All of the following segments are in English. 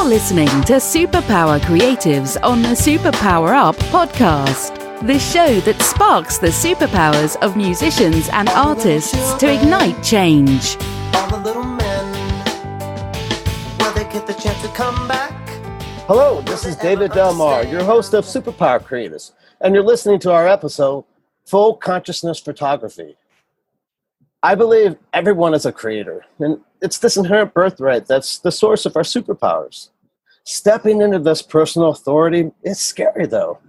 listening to Superpower Creatives on the Superpower Up podcast, the show that sparks the superpowers of musicians and artists to ignite change. All the little men, will they get the chance to come back? Hello, this is David Delmar, your host of Superpower Creatives, and you're listening to our episode, Full Consciousness Photography. I believe everyone is a creator, and it's this inherent birthright that's the source of our superpowers. Stepping into this personal authority is scary, though.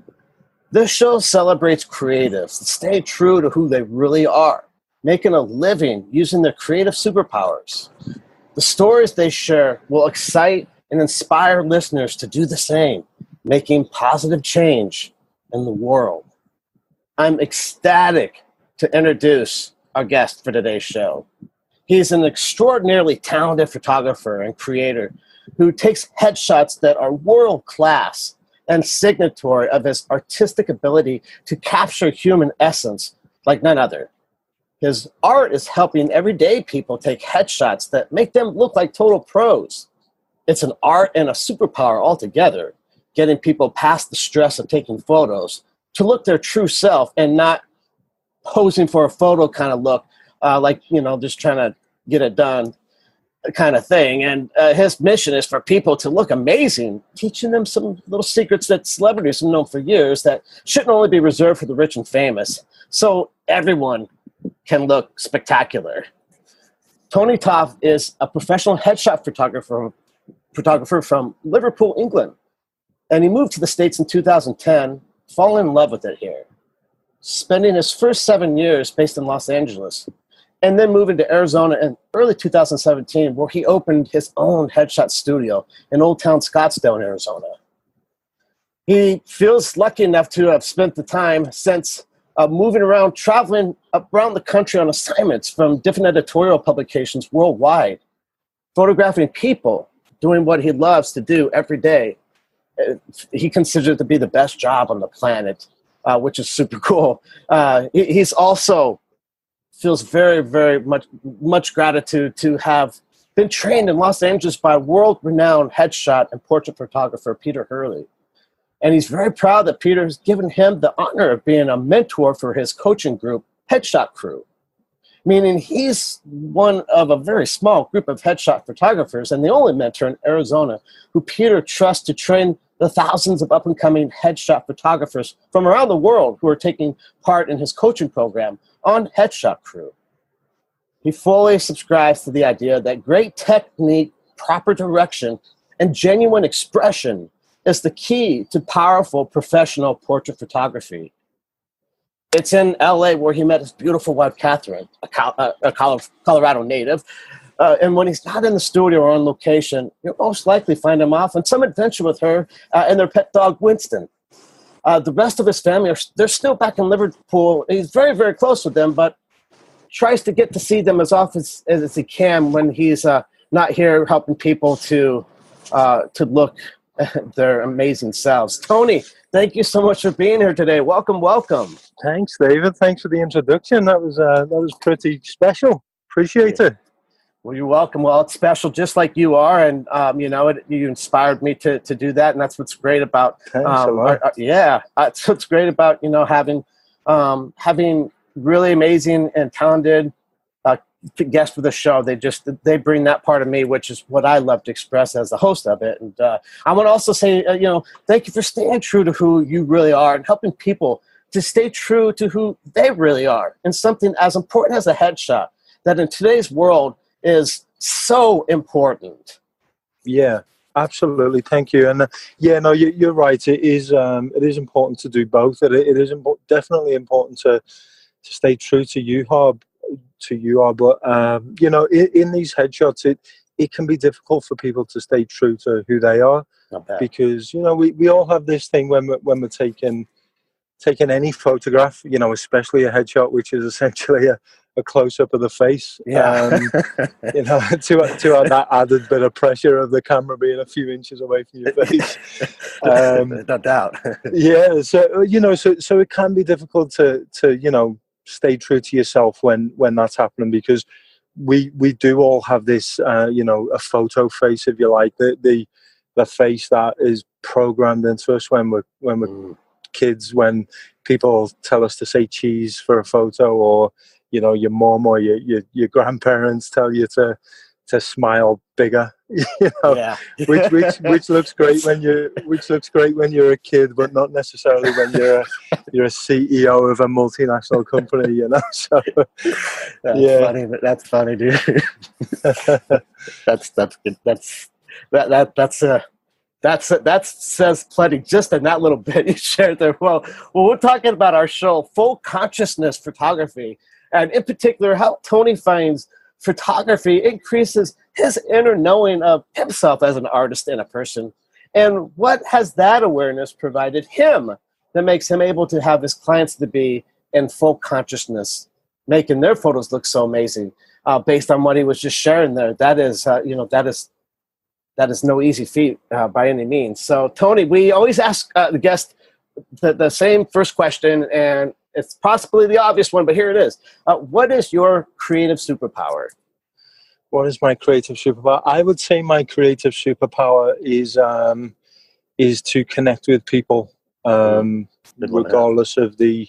This show celebrates creatives that stay true to who they really are, making a living using their creative superpowers. The stories they share will excite and inspire listeners to do the same, making positive change in the world. I'm ecstatic to introduce our guest for today's show. He's an extraordinarily talented photographer and creator who takes headshots that are world-class and signatory of his artistic ability to capture human essence like none other. His art is helping everyday people take headshots that make them look like total pros. It's an art and a superpower altogether, getting people past the stress of taking photos to look their true self and not posing for a photo kind of look, just trying to get it done kind of thing. And his mission is for people to look amazing, teaching them some little secrets that celebrities have known for years that shouldn't only be reserved for the rich and famous, so everyone can look spectacular. Tony Taafe is a professional headshot photographer from Liverpool, England, and he moved to the States in 2010, falling in love with it here, spending his first 7 years based in Los Angeles, and then moving to Arizona in early 2017, where he opened his own headshot studio in Old Town Scottsdale, Arizona. He feels lucky enough to have spent the time since moving around, traveling around the country on assignments from different editorial publications worldwide, photographing people, doing what he loves to do every day. He considers it to be the best job on the planet, which is super cool. He's also feels very, very much gratitude to have been trained in Los Angeles by world-renowned headshot and portrait photographer Peter Hurley. And he's very proud that Peter has given him the honor of being a mentor for his coaching group, Headshot Crew, meaning he's one of a very small group of headshot photographers and the only mentor in Arizona who Peter trusts to train the thousands of up-and-coming headshot photographers from around the world who are taking part in his coaching program on Headshot Crew. He fully subscribes to the idea that great technique, proper direction, and genuine expression is the key to powerful professional portrait photography. It's in LA where he met his beautiful wife, Catherine, a Colorado native. And when he's not in the studio or on location, you'll most likely find him off on some adventure with her and their pet dog, Winston. The rest of his family, they're still back in Liverpool. He's very, very close with them, but tries to get to see them as often as he can when he's not here helping people to look their amazing selves. Tony, thank you so much for being here today. Welcome, welcome. Thanks, David. Thanks for the introduction. That was pretty special. Appreciate it. Well, you're welcome. Well, it's special, just like you are, and you inspired me to do that, and that's what's great about. Thanks a lot. That's what's great about having really amazing and talented guests for the show. They bring that part of me, which is what I love to express as the host of it. And I want to also say, thank you for staying true to who you really are and helping people to stay true to who they really are, and something as important as a headshot that in today's world is so important. Yeah, absolutely. Thank you. And you're right. It is important to do both. It is definitely important to stay true to you, Harb. But in these headshots, it can be difficult for people to stay true to who they are, because we all have this thing when we're taking any photograph, especially a headshot, which is essentially a close-up of the face. Yeah. To add that added bit of pressure of the camera being a few inches away from your face. No doubt. Yeah, so it can be difficult to stay true to yourself when that's happening, because we do all have this a photo face, if you like, the the face that is programmed into us when we're kids, when people tell us to say cheese for a photo, or your mom or your grandparents tell you to smile bigger, Yeah. which looks great when you're a kid, but not necessarily when you're a CEO of a multinational company, So Funny. That's funny, dude. That's good. That says plenty just in that little bit you shared there. Well, we're talking about our show, Full Consciousness Photography, and in particular, how Tony finds photography increases his inner knowing of himself as an artist and a person, and what has that awareness provided him that makes him able to have his clients to be in full consciousness, making their photos look so amazing, based on what he was just sharing there. That is no easy feat by any means. So, Tony, we always ask the guest the same first question, and it's possibly the obvious one, but here it is. What is your creative superpower? What is my creative superpower? I would say my creative superpower is to connect with people, regardless of the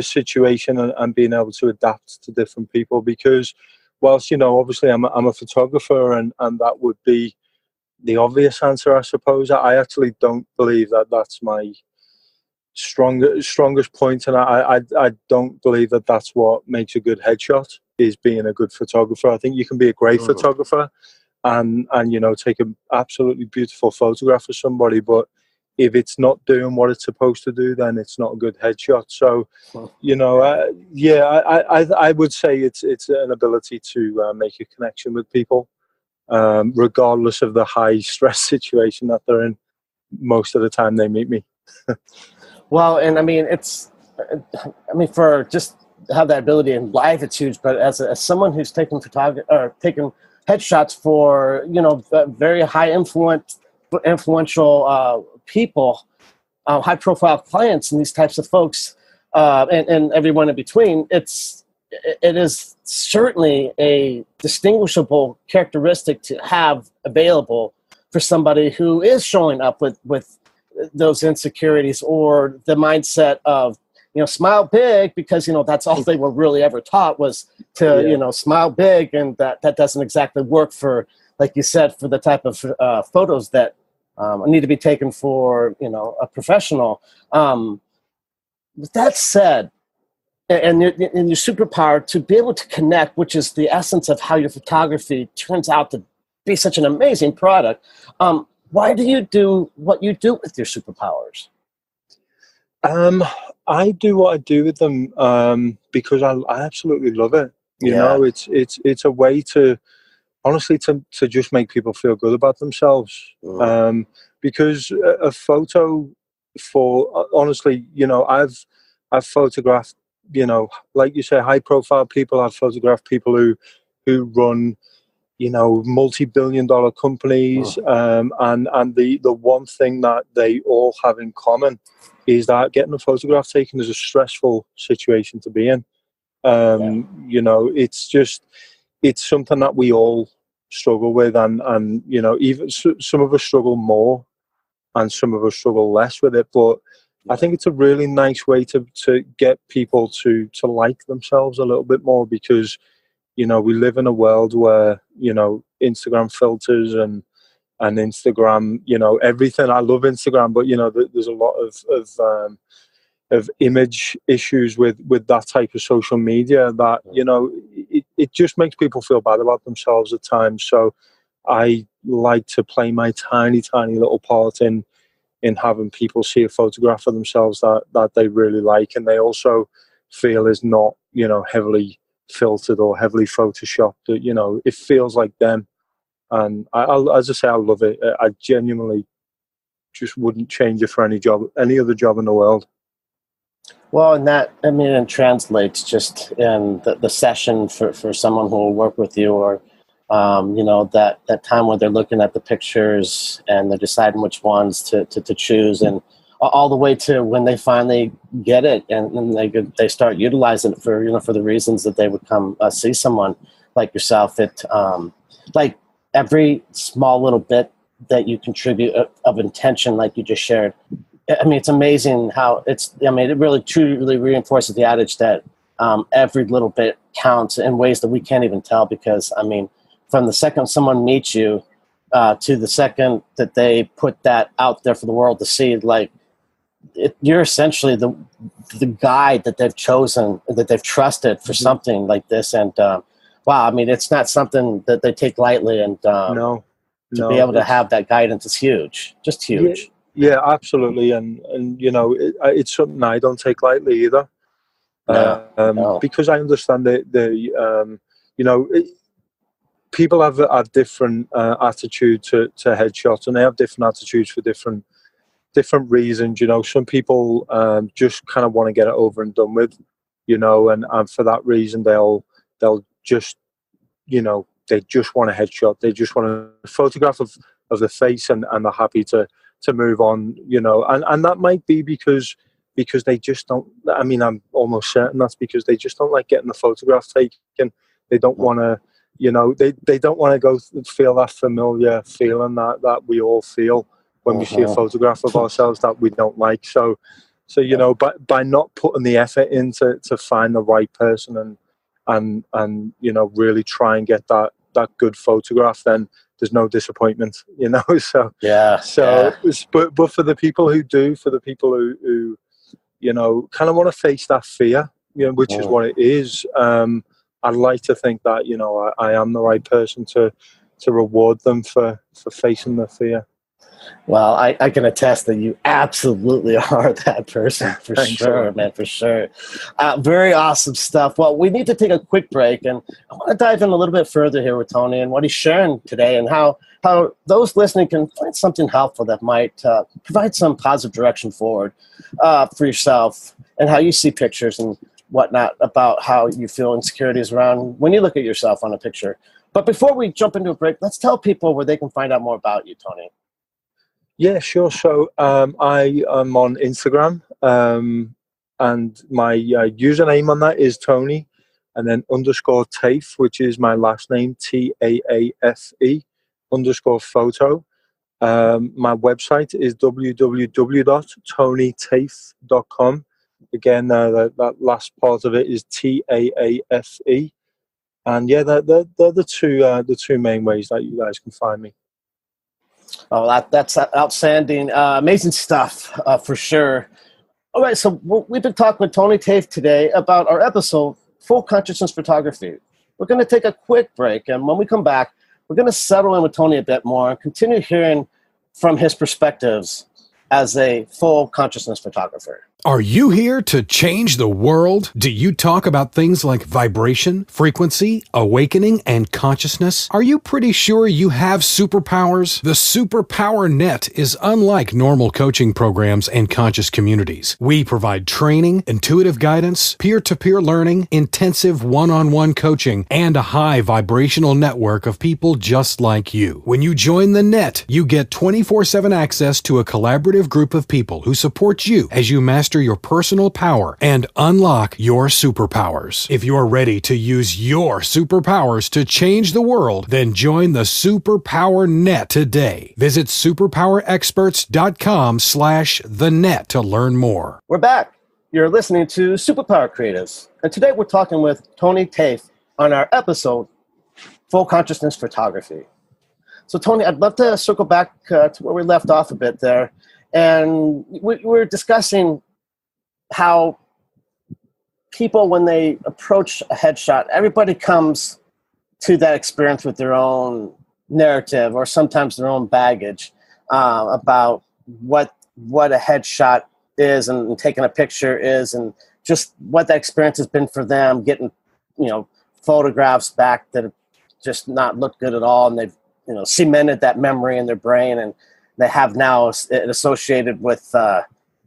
situation, and being able to adapt to different people. Because whilst obviously I'm a photographer, and that would be the obvious answer, I suppose, I actually don't believe that that's my strongest point, and I don't believe that that's what makes a good headshot, is being a good photographer. I think you can be a great photographer and take an absolutely beautiful photograph of somebody, but if it's not doing what it's supposed to do, then it's not a good headshot. So I would say it's an ability to make a connection with people, regardless of the high stress situation that they're in most of the time they meet me. Well, and I mean, for just have that ability and live, it's huge. But as someone who's taking taking headshots for very high influential people, high profile clients, and these types of folks, and everyone in between, it is certainly a distinguishable characteristic to have available for somebody who is showing up with those insecurities, or the mindset of smile big, because that's all they were really ever taught, was to smile big, and that doesn't exactly work for, like you said, for the type of photos that need to be taken for a professional. With that said, and your superpower to be able to connect, which is the essence of how your photography turns out to be such an amazing product. Why do you do what you do with your superpowers? I do what I do with them because I absolutely love it. You know, it's a way to, honestly, to just make people feel good about themselves. Because a photo, for honestly, I've photographed, like you say, high profile people. I've photographed people who run, multi-billion-dollar companies, and the one thing that they all have in common is that getting a photograph taken is a stressful situation to be in. It's something that we all struggle with, and even some of us struggle more and some of us struggle less with it, but I think it's a really nice way to get people to like themselves a little bit more, because we live in a world where Instagram filters and Instagram, everything. I love Instagram, but there's a lot of image issues with that type of social media that it just makes people feel bad about themselves at times. So I like to play my tiny little part in having people see a photograph of themselves that they really like, and they also feel is not heavily filtered or heavily photoshopped. It feels like them. And as I say, I love it. I genuinely just wouldn't change it for any other job in the world. Well, and that, it translates just in the session for someone who will work with you, or, that time when they're looking at the pictures and they're deciding which ones to choose, and all the way to when they finally get it and they start utilizing it for the reasons that they would come see someone like yourself. It, like every small little bit that you contribute of intention, like you just shared. I mean, it's amazing how it really truly reinforces the adage that every little bit counts in ways that we can't even tell, because, I mean, from the second someone meets you to the second that they put that out there for the world to see, like, you're essentially the guide that they've chosen, that they've trusted for something like this. And wow, I mean, it's not something that they take lightly. And to be able to have that guidance is huge, just huge. Yeah, absolutely. And you know, it's something I don't take lightly either. No. Because I understand you know, people have a different attitude to headshots, and they have different attitudes for different reasons. You know, some people just kind of want to get it over and done with, you know, and for that reason they'll just, you know, they just want a headshot. They just want a photograph of the face, and they're happy to move on, you know, and that might be because they just don't, I mean, I'm almost certain that's because they just don't like getting the photograph taken. They don't want to, you know, they don't want to go feel that familiar feeling that we all feel when we see a photograph of ourselves that we don't like. So you know, by not putting the effort in to find the right person and you know, really try and get that good photograph, then there's no disappointment, you know. But for the people who do, for the people who you know, kind of want to face that fear, you know, which is what it is, I'd like to think that, you know, I am the right person to reward them for facing the fear. Well, I can attest that you absolutely are that person, for sure, man, for sure. Very awesome stuff. Well, we need to take a quick break, and I want to dive in a little bit further here with Tony and what he's sharing today, and how those listening can find something helpful that might provide some positive direction forward for yourself, and how you see pictures and whatnot about how you feel insecurities around when you look at yourself on a picture. But before we jump into a break, let's tell people where they can find out more about you, Tony. Yeah, sure. So I am on Instagram, and my username on that is Tony, and then _Taafe, which is my last name, TAAFE _photo. My website is www.tonytaafe.com. Again, that last part of it is TAAFE, and yeah, they're the two main ways that you guys can find me. Oh, that's outstanding. Amazing stuff, for sure. All right, so we've been talking with Tony Taafe today about our episode, Full Consciousness Photography. We're going to take a quick break, and when we come back, we're going to settle in with Tony a bit more and continue hearing from his perspectives as a full consciousness photographer. Are you here to change the world? Do you talk about things like vibration, frequency, awakening, and consciousness? Are you pretty sure you have superpowers? The Superpower Net is unlike normal coaching programs and conscious communities. We provide training, intuitive guidance, peer-to-peer learning, intensive one-on-one coaching, and a high vibrational network of people just like you. When you join the net, you get 24/7 access to a collaborative group of people who support you as you master your personal power and unlock your superpowers. If you're ready to use your superpowers to change the world, then join the Superpower Net today. Visit superpowerexperts.com/thenet to learn more. We're back. You're listening to Superpower Creatives, and today we're talking with Tony Taafe on our episode, Full Consciousness Photography. So, Tony, I'd love to circle back to where we left off a bit there. And we were discussing how people, when they approach a headshot, everybody comes to that experience with their own narrative or sometimes their own baggage about what a headshot is and taking a picture is, and just what that experience has been for them, getting, you know, photographs back that have just not looked good at all, and they've, you know, cemented that memory in their brain, and they have now it associated with,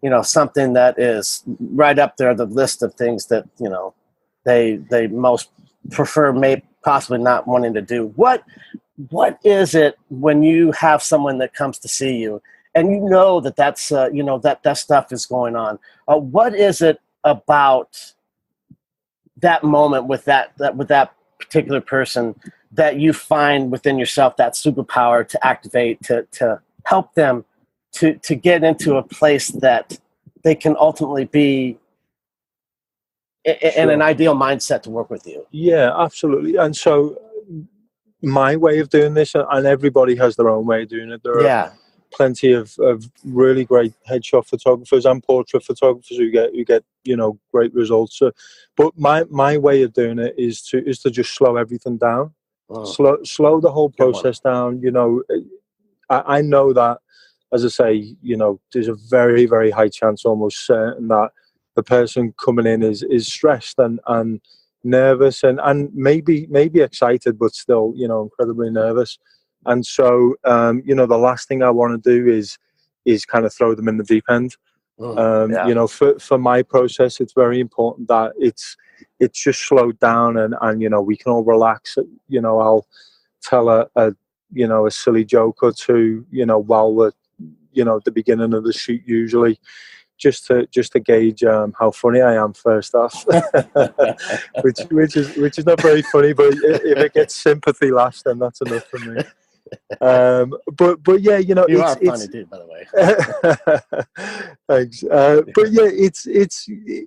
you know, something that is right up there, the list of things that, you know, they most prefer, may possibly not wanting to do. What is it when you have someone that comes to see you and you know that that's, you know, that stuff is going on? What is it about that moment with that particular person that you find within yourself that superpower to activate, to help them to get into a place that they can ultimately be in an ideal mindset to work with you? Yeah, absolutely. And so my way of doing this, and everybody has their own way of doing it. There are plenty of really great headshot photographers and portrait photographers who get great results. But my way of doing it is to just slow everything down, slow the whole process down. I know that, as I say, there's a very, very high chance, almost certain, that the person coming in is stressed and nervous and maybe excited, but still, incredibly nervous. And so, the last thing I want to do is kind of throw them in the deep end. For my process, it's very important that it's just slowed down and we can all relax. I'll tell a silly joke or two, while we're, at the beginning of the shoot, usually, just to gauge how funny I am first off, which is not very funny, but if it gets sympathy last, then that's enough for me. But yeah, you are a funny dude, by the way. Thanks. But yeah,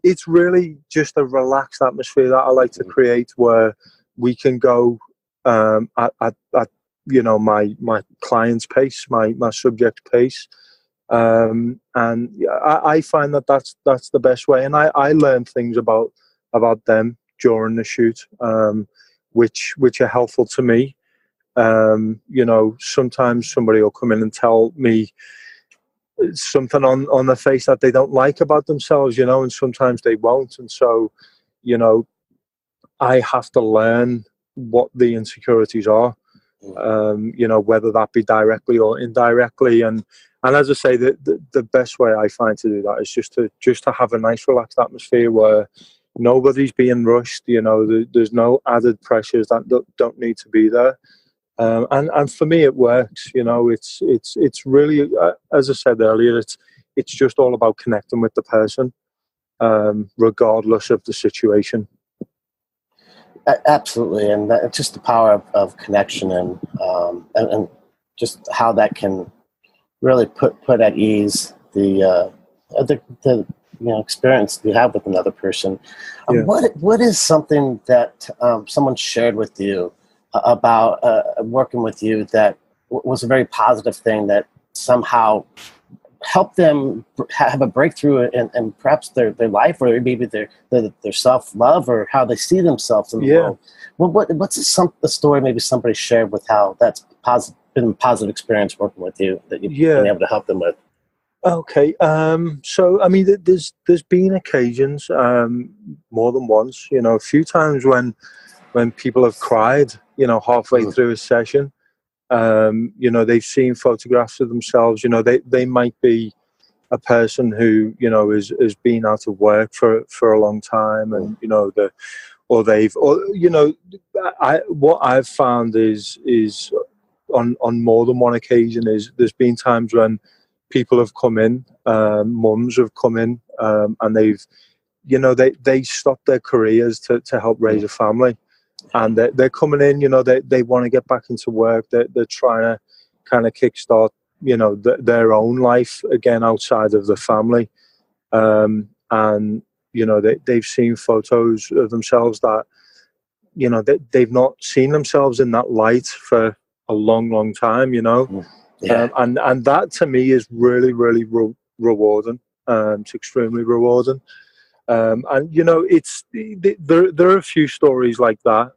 it's really just a relaxed atmosphere that I like to create, where we can go at my client's pace, my subject's pace. And I find that's the best way, and I learn things about them during the shoot, which are helpful to me. Sometimes somebody will come in and tell me something on their face that they don't like about themselves, and sometimes they won't, and so I have to learn what the insecurities are, whether that be directly or indirectly. And as I say, the best way I find to do that is just to have a nice, relaxed atmosphere where nobody's being rushed. There's no added pressures that don't need to be there. And for me, it works. It's really, as I said earlier, it's just all about connecting with the person, regardless of the situation. Absolutely, and just the power of connection and just how that can really put at ease the experience you have with another person. What is something that someone shared with you about working with you that was a very positive thing that somehow helped them have a breakthrough in perhaps their life, or maybe their self-love, or how they see themselves in the world? What's a story maybe somebody shared with how that's been a positive experience working with you that you've been able to help them with? Okay, so I mean, there's been occasions, more than once, a few times when people have cried, halfway through a session. They've seen photographs of themselves. They might be a person who has been out of work for a long time, and what I've found is on more than one occasion is there's been times when people have come in, mums have come in, and they stopped their careers to help raise a family. And they're coming in, they want to get back into work. They're trying to kind of kickstart, their own life again outside of the family. And they've seen photos of themselves that, they've not seen themselves in that light for a long, long time, and that to me is really, really rewarding. It's extremely rewarding. And it's there are a few stories like that,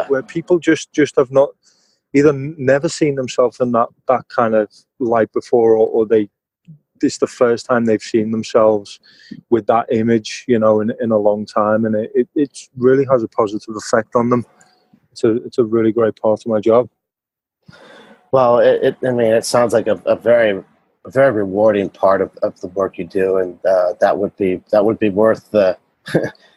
where people just have not either never seen themselves in that kind of light before, or it's the first time they've seen themselves with that image, in a long time, and it really has a positive effect on them. It's a really great part of my job. Well, it sounds like a very rewarding part of the work you do, and that would be worth the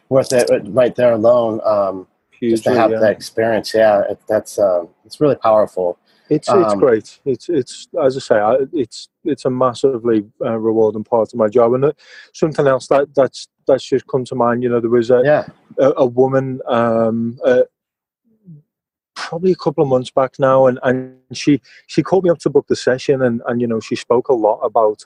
worth it right there alone. Just to have that experience, it's really powerful. It's great. It's as I say, it's a massively rewarding part of my job, and something else that's just come to mind. There was a woman. probably a couple of months back now, and she called me up to book the session, and you know, she spoke a lot about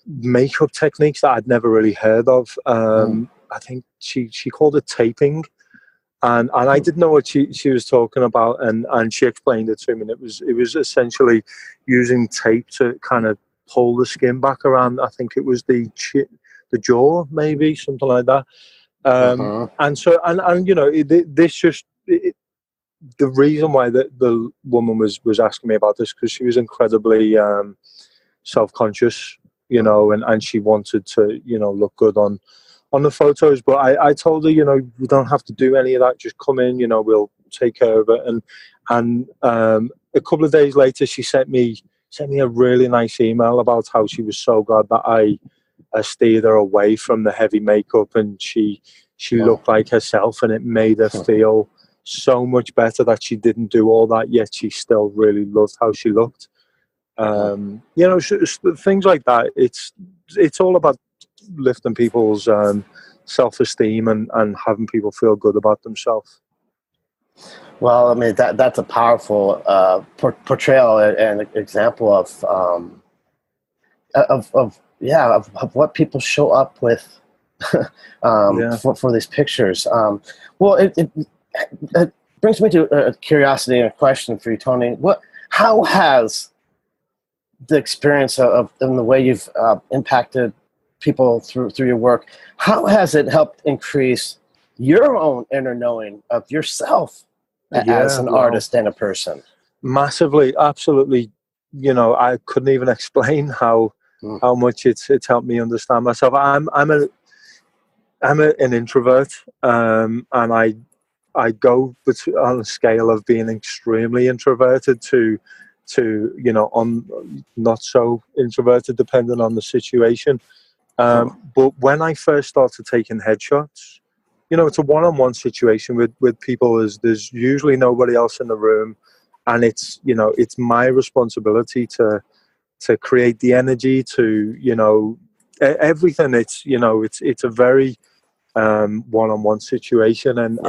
makeup techniques that I'd never really heard of. I think she called it taping, and I didn't know what she was talking about, and she explained it to me. And it was essentially using tape to kind of pull the skin back around. I think it was the jaw, maybe something like that. And so, and you know, this just. The reason why the woman was asking me about this, because she was incredibly self-conscious, you know, and she wanted to, you know, look good on the photos. But I told her, you know, you don't have to do any of that. Just come in, you know, we'll take care of it. And a couple of days later, she sent me a really nice email about how she was so glad that I steered her away from the heavy makeup, and she looked like herself, and it made her feel so much better that she didn't do all that, yet she still really loved how she looked. You know, things like that. It's all about lifting people's self-esteem and having people feel good about themselves. Well, I mean, that's a powerful portrayal and example of what people show up with for these pictures. Well, it brings me to a curiosity and a question for you, Tony. How has the experience of and the way you've impacted people through your work, how has it helped increase your own inner knowing of yourself as an artist and a person? Massively, absolutely. You know, I couldn't even explain how much it's helped me understand myself. I'm an introvert, and I go on a scale of being extremely introverted to you know, on not so introverted, depending on the situation. But when I first started taking headshots, you know, it's a one-on-one situation with people. There's usually nobody else in the room, and it's, you know, it's my responsibility to create the energy, to, you know, everything. It's, you know, it's a very one-on-one situation, and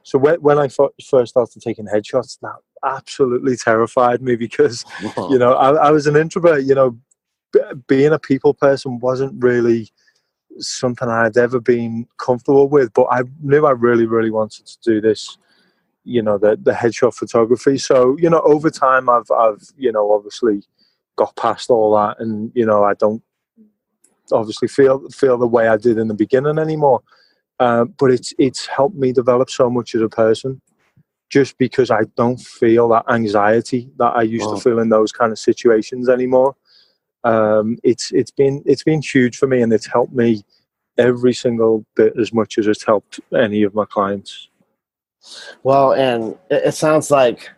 so when I first started taking headshots, that absolutely terrified me, because you know, I was an introvert. You know, being a people person wasn't really something I'd ever been comfortable with, but I knew I really, really wanted to do this, you know, the headshot photography. So, you know, over time I've you know, obviously got past all that, and you know, I don't obviously feel the way I did in the beginning anymore. But it's helped me develop so much as a person, just because I don't feel that anxiety that I used to feel in those kind of situations anymore. It's been huge for me, and it's helped me every single bit as much as it's helped any of my clients. Well, and it sounds like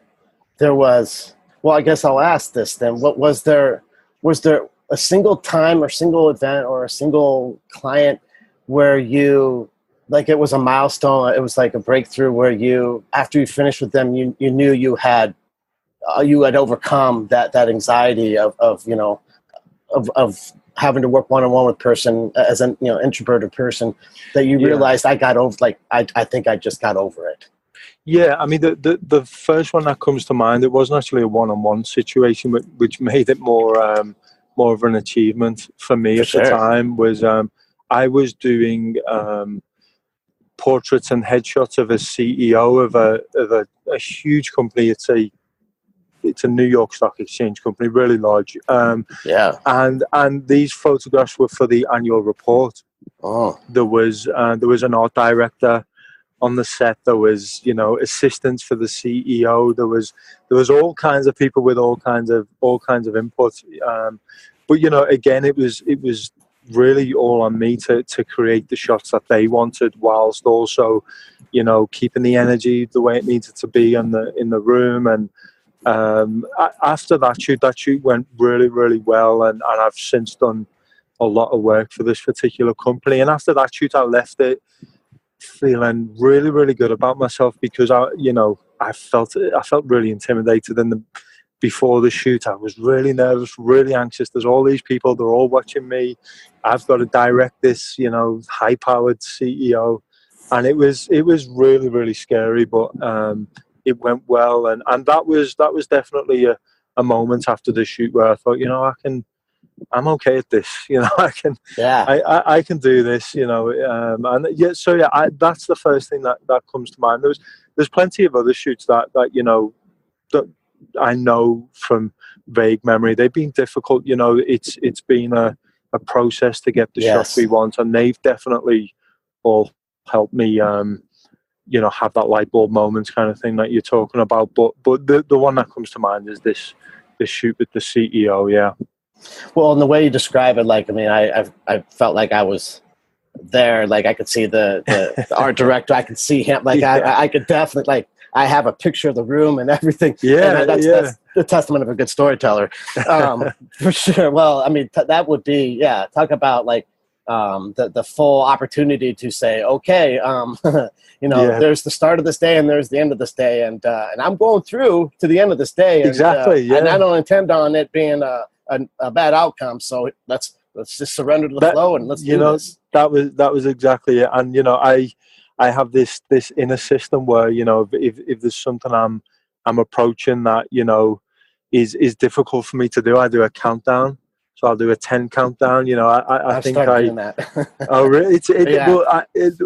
there was. Well, I guess I'll ask this then. What was there a single time or single event or a single client where you, like, it was a milestone, it was like a breakthrough where you, after you finished with them, you knew you had overcome that anxiety of you know, of having to work one-on-one with person as an, you know, introverted person, that you realized I got over, like, I think I just got over it? Yeah, I mean, the first one that comes to mind, it wasn't actually a one-on-one situation, which made it more of an achievement for me the time, was I was doing portraits and headshots of a CEO of a huge company. It's a New York Stock Exchange company, really large. And these photographs were for the annual report. There was an art director on the set. There was, you know, assistants for the CEO. There was all kinds of people with all kinds of input. But you know, again, it was really all on me to create the shots that they wanted, whilst also, you know, keeping the energy the way it needed to be in the room. And after that shoot went really, really well, and I've since done a lot of work for this particular company. And after that shoot, I left it feeling really, really good about myself, because I felt really intimidated before the shoot. I was really nervous, really anxious. There's all these people, they're all watching me. I've got to direct this, you know, high-powered CEO, and it was really, really scary. But it went well, and that was definitely a moment after the shoot where I thought, I'm okay at this, I can do this, and yeah, so yeah, that's the first thing that comes to mind. There's plenty of other shoots that that I know from vague memory. They've been difficult, it's been a process to get the shots we want, and they've definitely all helped me have that light bulb moment kind of thing that you're talking about. But the one that comes to mind is this shoot with the CEO. Yeah. Well, and the way you describe it, I felt like I was there. Like I could see the art director. I could see him. Like I could definitely I have a picture of the room and everything. Yeah, and that's the testament of a good storyteller, for sure. Well, that would be talk about the full opportunity to say, okay, there's the start of this day and there's the end of this day, and I'm going through to the end of this day. And, exactly. And I don't intend on it being a bad outcome. So let's just surrender to the flow and let's do this. That was exactly it. And I have this inner system where if there's something I'm approaching that is difficult for me to do, I do a countdown. So I'll do a 10 countdown. I think doing that. Oh, really?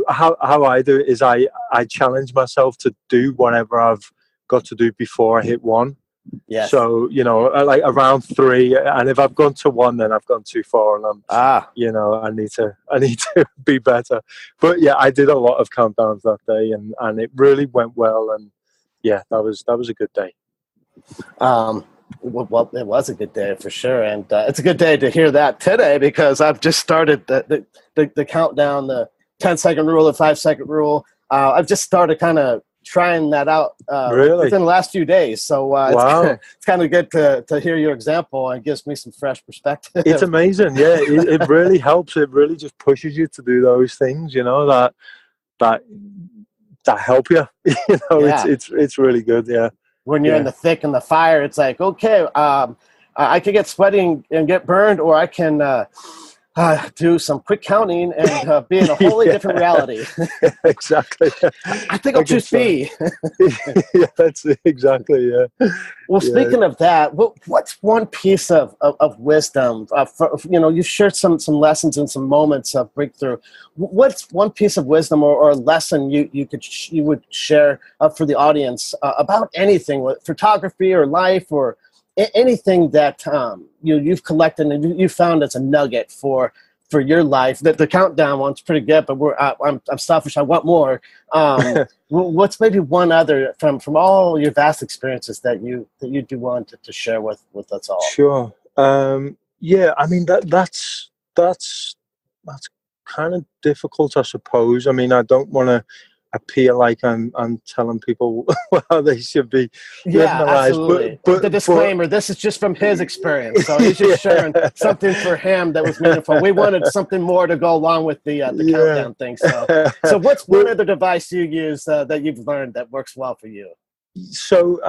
How I do it is I challenge myself to do whatever I've got to do before I hit 1. Yes. So like around 3, and if I've gone to 1, then I've gone too far, and I need to be better. But yeah, I did a lot of countdowns that day, and it really went well, and yeah, that was a good day. Well, it was a good day for sure, and it's a good day to hear that today, because I've just started the countdown, the 10-second rule, the 5-second rule. I've just started kind of trying that out really within the last few days. So wow. It's kind of good to hear your example, and gives me some fresh perspective. It's amazing. Yeah, it really helps. It really just pushes you to do those things, that help you. It's really good. Yeah. When you're in the thick and the fire, it's like, okay, I could get sweaty and get burned, or I can do some quick counting and be in a wholly different reality. Exactly. I think I'll choose B. Yeah, that's it. Exactly. Yeah. Well, speaking of that, what's one piece of wisdom? You've shared some lessons and some moments of breakthrough. What's one piece of wisdom or lesson you would share for the audience about anything, photography or life or anything that you've collected and you found as a nugget for your life? The countdown one's pretty good, but I'm selfish. I want more. What's maybe one other from all your vast experiences that you do want to share with us all? Sure. Yeah. That's kind of difficult, I suppose. I don't want to appear like I'm telling people how they should be living their lives. Absolutely. But the disclaimer, this is just from his experience. So he's just sharing something for him that was meaningful. We wanted something more to go along with the countdown thing. So what's one other device you use that you've learned that works well for you? So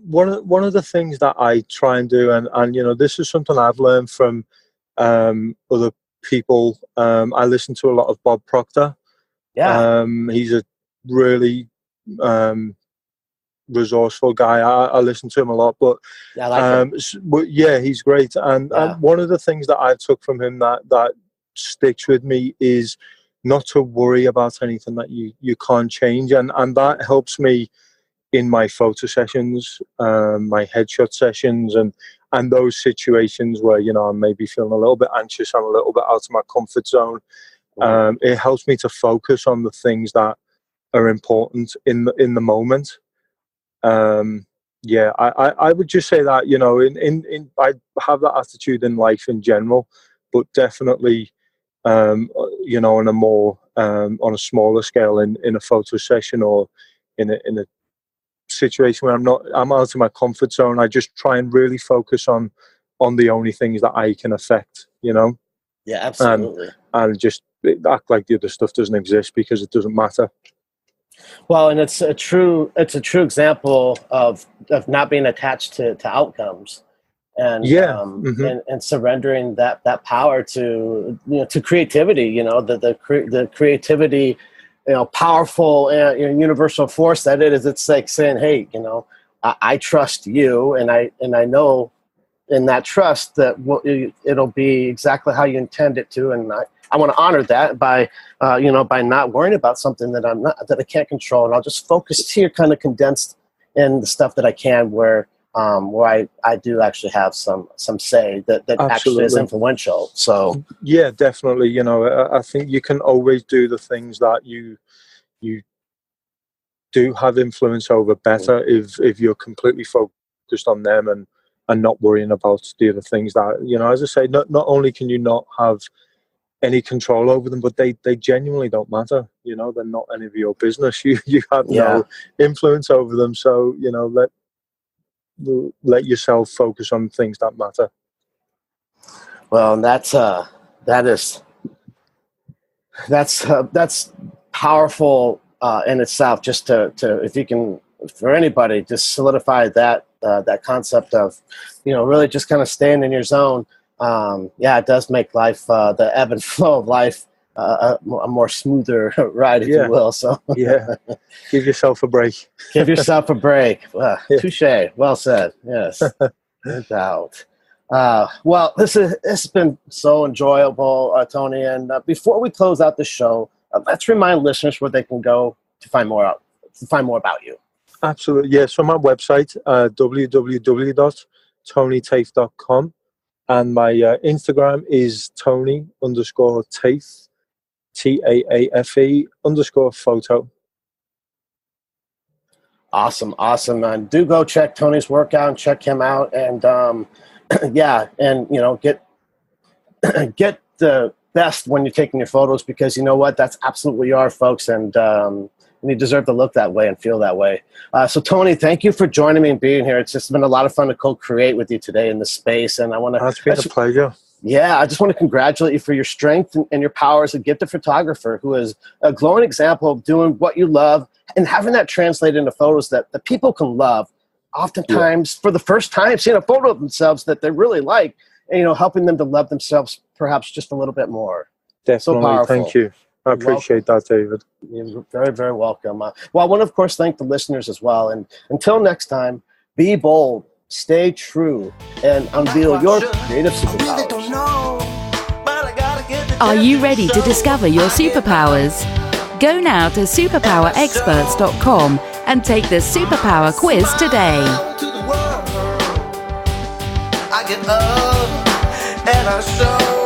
one of the things that I try and do, and this is something I've learned from other people. I listen to a lot of Bob Proctor. Yeah. He's a really resourceful guy. I listen to him a lot, but yeah, he's great. And one of the things that I took from him that sticks with me is not to worry about anything that you can't change, and that helps me in my photo sessions, my headshot sessions, and those situations where I'm maybe feeling a little bit anxious, I'm a little bit out of my comfort zone. It helps me to focus on the things that are important in the moment. I would just say that I have that attitude in life in general, but definitely on a more on a smaller scale in a photo session or in a situation where I'm out of my comfort zone. I just try and really focus on the only things that I can affect. Yeah, absolutely. And just act like the other stuff doesn't exist because it doesn't matter. Well, and it's a true example of not being attached to outcomes, and and surrendering that power to creativity. The creativity powerful universal force that it is. It's like saying, hey, I trust you, and I know in that trust that it'll be exactly how you intend it to, and I want to honor that by not worrying about something that I can't control, and I'll just focus here, kind of condensed in the stuff that I can, where I do actually have some say that actually is influential. So yeah, definitely. I think you can always do the things that you do have influence over better if you're completely focused on them and not worrying about the other things that, as I say, not only can you not have any control over them, but they genuinely don't matter. They're not any of your business. You have no influence over them. So, let yourself focus on things that matter. Well, and that's powerful in itself. Just to if you can, for anybody, just solidify that concept of really just kind of staying in your zone. It does make life, the ebb and flow of life, a more smoother ride, if you will. So give yourself a break. Give yourself a break. Touche. Well said. Yes, no doubt. Well, this has been so enjoyable, Tony. And before we close out the show, let's remind listeners where they can go to find more about you. Absolutely. Yes. So my website, www.tonytaafe.com. And my Instagram is Tony_Taafe, TAAFE_photo. Awesome. And do go check Tony's work out and check him out. And get the best when you're taking your photos, because you know what? That's absolutely what you are, folks. And you deserve to look that way and feel that way. So, Tony, thank you for joining me and being here. It's just been a lot of fun to co-create with you today in this space. And I want to... It's been a pleasure. Yeah, I just want to congratulate you for your strength and your power as a gifted photographer who is a glowing example of doing what you love and having that translate into photos that people can love. Oftentimes, for the first time, seeing a photo of themselves that they really like, and, helping them to love themselves perhaps just a little bit more. Definitely. So powerful. Thank you. I appreciate that, David. You're very, very welcome. Well, I want to, of course, thank the listeners as well. And until next time, be bold, stay true, and unveil your creative superpowers. Are you ready to discover your superpowers? Go now to superpowerexperts.com and take the superpower quiz today. I get up and I show